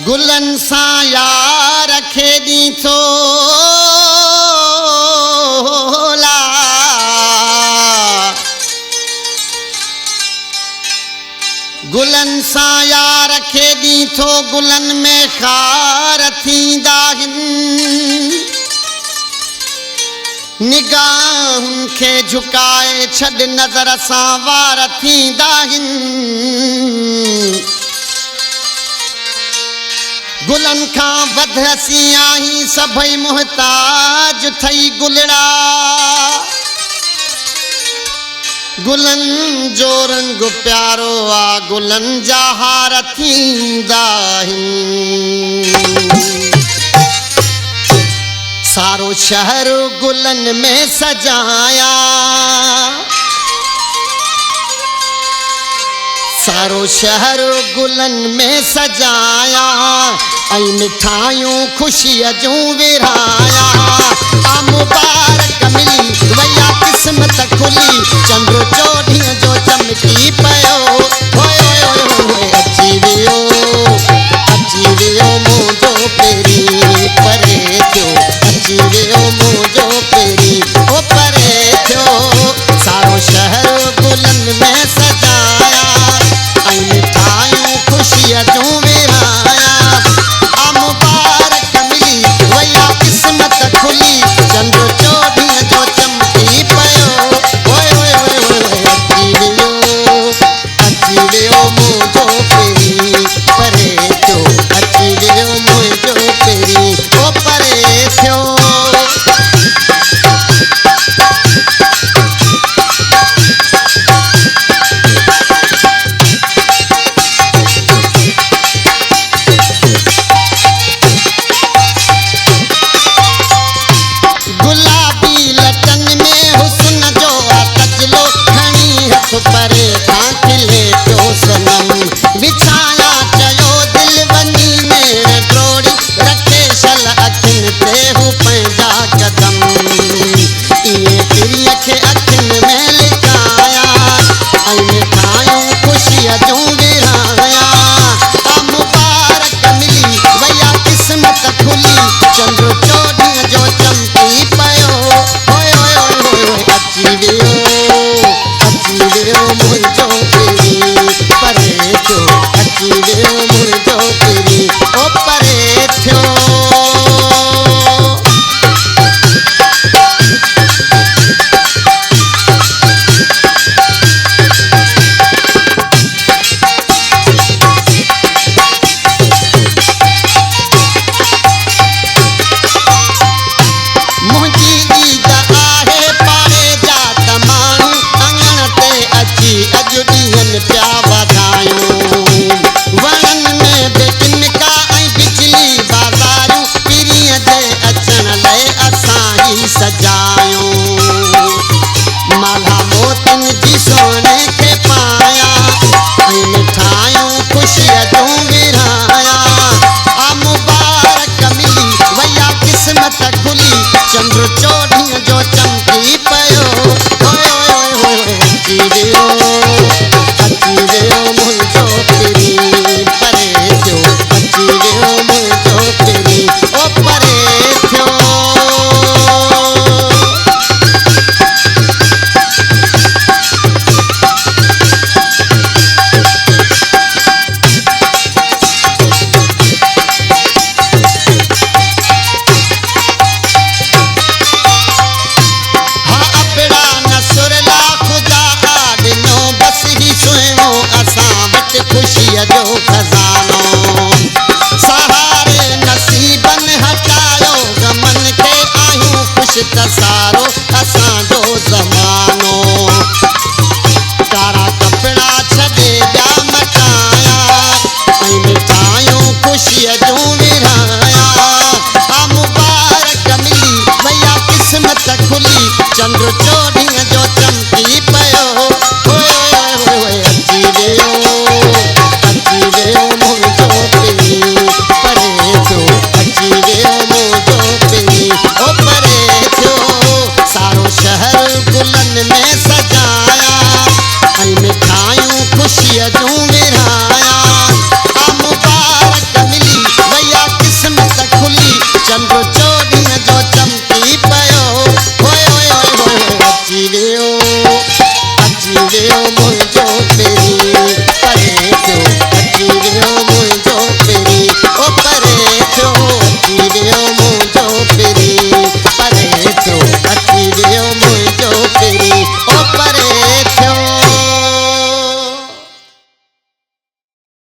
गुलन सा यार खेदी थोला गुलन सा यार खेदी थो गुलन में खार थींदा आहिनि निगाहुन के झुकाए छड नजर सा वार थींदा आहिनि गुलन का वध असी आही सभई मुहताज थई गुलड़ा गुलन जो रंग प्यारो आ गुलन जा हार थींदा आहिनि सारो शहर गुलन में सजाया सारो शहर गुलन में सजाया ऐं मिठाइयों खुशीअ जूं विरहाया आ मुबारक मिली वया किस्मत खुली चंद्र चोॾींहं जो चमकी पियो होए होए होए अची वियो मुंहिंजो पहिरीं परे थियो अची वियो मुंहिंजो पहिरीं ओ परे थियो सारो शहर गुलन में सजाया ऐं मिठाइयूं खुशीअ जूं विरहाया आ मुबारक मिली वया किस्मत खुली चंद्र चोॾींहं जो चमकी पियो होए होए होए होए अची वियो मुंहिंजो पहिरीं परे थियो अची वियो मुंहिंजो पहिरीं ओ परे थियो परे खां खिले पियो सनम विछाया चयो दिल वञी में टोड़ी रखे शल अखियुनि ते हू पंहिंजा कदम इएं किरीअ खे अखियुनि में लिकाया ऐं मिठाइयूं ख़ुशीअ जूं विरहाया आ मुबारक मिली वया किस्मत खुली चंद्र चोॾींहं जो चमकी पियो होए होए होए होए अची वियो मुंहिंजो पहिरीं परे थियो अची वियो मुंहिंजो पहिरीं ओ परे थियो मुंहिंजी ईद आहे पाड़े जा तमामु अङण ते अची अॼु ॾींहंनि पिया वधायूं वणनि में बि किनका ऐं बिजली बाज़ारूं पीरीअ जे अचण लाइ असां ई सजायूं माला मोतियुनि जी सोने खे पाया ऐं मिठाइयूं ख़ुशीअ जूं विरहाया आ मुबारक मिली वया किस्मत खुली चंद्र चोॾींहं जो चमकी पियो होए होए होए अची वियो मुंहिंजो पहिरीं परे थियो अची वियो मुंहिंजो पहिरीं ओ परे थियो खुशीअ जो खज़ानो सहारे नसीबनि हटायो गमन खे आहियूं ख़ुशि त सारो असांजो ज़मानो कारा कपिड़ा छॾे ॿिया मटाया ऐं मिठाइयूं खुशीअ जूं